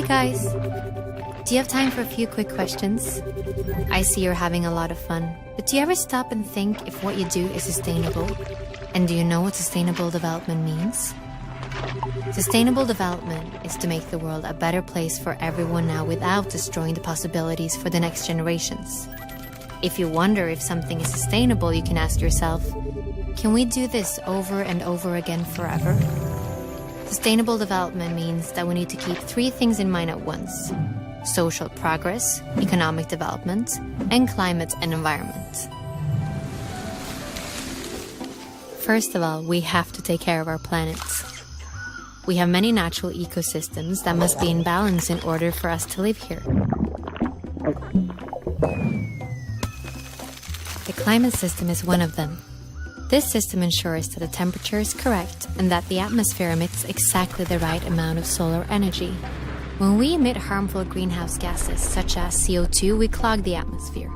guys, do you have time for a few quick questions? I see you're having a lot of fun, but do you ever stop and think if what you do is sustainable? And do you know what sustainable development means? Sustainable development is to make the world a better place for everyone now without destroying the possibilities for the next generations. If you wonder if something is sustainable, you can ask yourself, can we do this over and over again forever? Sustainable development means that we need to keep three things in mind at once: social progress, economic development, and climate and environment. First of all, we have to take care of our planet. We have many natural ecosystems that must be in balance in order for us to live here. The climate system is one of them. This system ensures that the temperature is correct and that the atmosphere emits exactly the right amount of solar energy. When we emit harmful greenhouse gases such as CO2, we clog the atmosphere.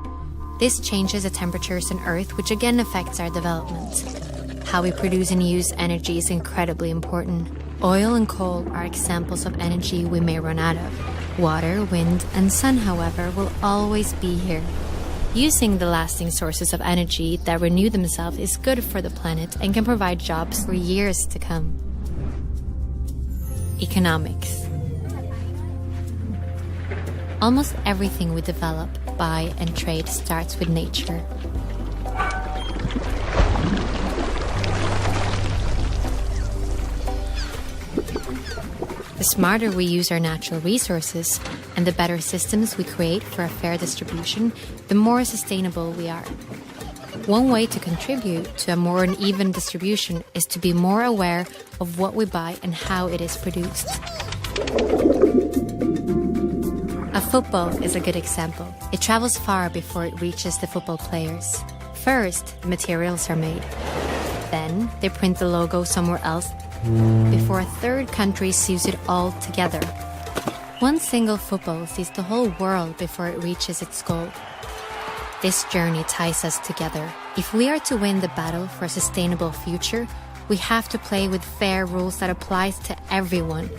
This changes the temperatures on Earth, which again affects our development. How we produce and use energy is incredibly important. Oil and coal are examples of energy we may run out of. Water, wind, and sun, however, will always be here. Using the lasting sources of energy that renew themselves is good for the planet and can provide jobs for years to come. Economics. Almost everything we develop, buy, and trade starts with nature. The smarter we use our natural resources and the better systems we create for a fair distribution, the more sustainable we are. One way to contribute to a more uneven distribution is to be more aware of what we buy and how it is produced. A football is a good example. It travels far before it reaches the football players. First, the materials are made. Then, they print the logo somewhere else before a third country sews it all together. One single football sees the whole world before it reaches its goal. This journey ties us together. If we are to win the battle for a sustainable future, we have to play with fair rules that applies to everyone.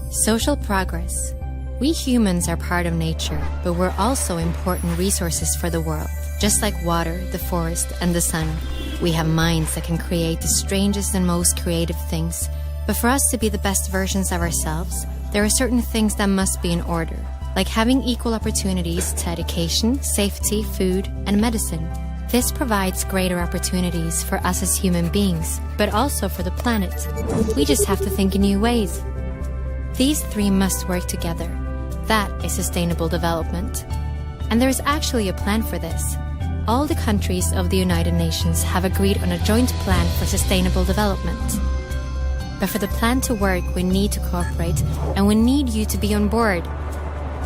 Social progress. We humans are part of nature, but we're also important resources for the world. Just like water, the forest, and the sun, we have minds that can create the strangest and most creative things. But for us to be the best versions of ourselves, there are certain things that must be in order, like having equal opportunities to education, safety, food, and medicine. This provides greater opportunities for us as human beings, but also for the planet. We just have to think in new ways. These three must work together. That is sustainable development. And there is actually a plan for this. All the countries of the United Nations have agreed on a joint plan for sustainable development. But for the plan to work, we need to cooperate, and we need you to be on board.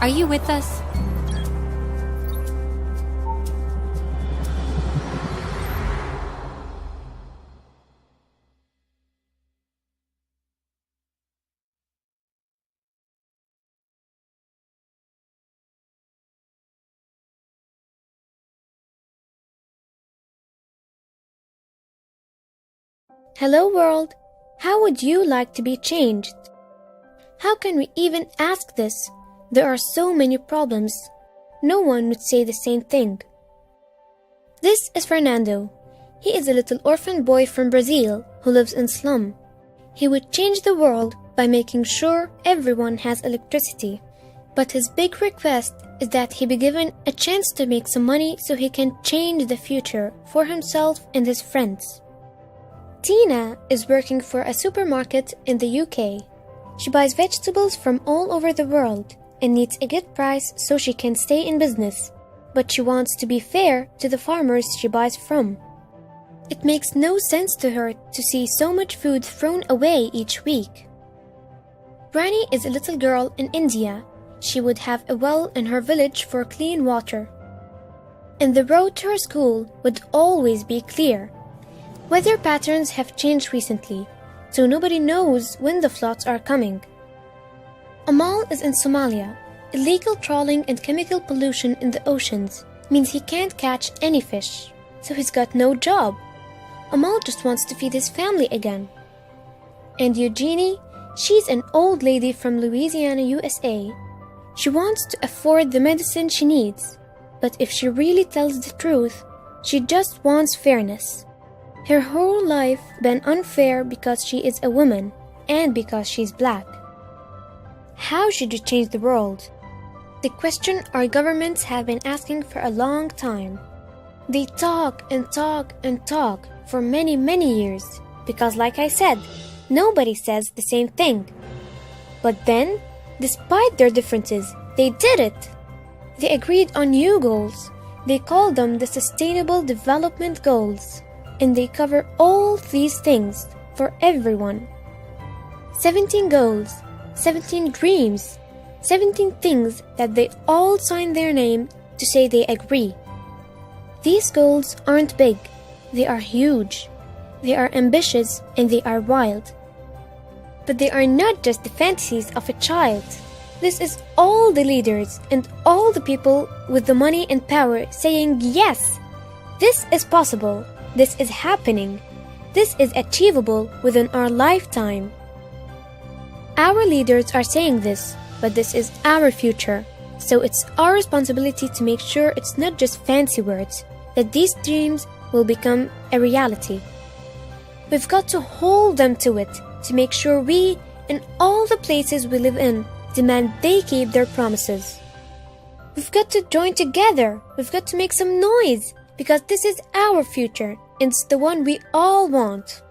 Are you with us? Hello world, how would you like to be changed? How can we even ask this? There are so many problems. No one would say the same thing. This is Fernando. He is a little orphan boy from Brazil who lives in slum. He would change the world by making sure everyone has electricity. But his big request is that he be given a chance to make some money so he can change the future for himself and his friends. Tina is working for a supermarket in the UK. She buys vegetables from all over the world and needs a good price so she can stay in business. But she wants to be fair to the farmers she buys from. It makes no sense to her to see so much food thrown away each week. Rani is a little girl in India. She would have a well in her village for clean water. And the road to her school would always be clear. Weather patterns have changed recently, so nobody knows when the floods are coming. Amal is in Somalia. Illegal trawling and chemical pollution in the oceans means he can't catch any fish, so he's got no job. Amal just wants to feed his family again. And Eugenie She's an old lady from Louisiana, USA. She wants to afford the medicine she needs, but if she really tells the truth, she just wants fairness. Her whole life been unfair because she is a woman and because she's black. How should you change the world? The question our governments have been asking for a long time. They talk and talk and talk for many, many years because, like I said, nobody says the same thing. But then, despite their differences, they did it. They agreed on new goals. They called them the Sustainable Development Goals, and they cover all these things for everyone. 17 goals, 17 dreams, 17 things that they all signed their name to say they agree. These goals aren't big, they are huge. They are ambitious and they are wild. But they are not just the fantasies of a child. This is all the leaders and all the people with the money and power saying, yes, this is possible, this is happening, this is achievable within our lifetime. Our leaders are saying this, but this is our future, so it's our responsibility to make sure it's not just fancy words, that these dreams will become a reality. We've got to hold them to it to make sure we, and all the places we live in, demand they keep their promises. We've got to join together. We've got to make some noise because this is our future and it's the one we all want.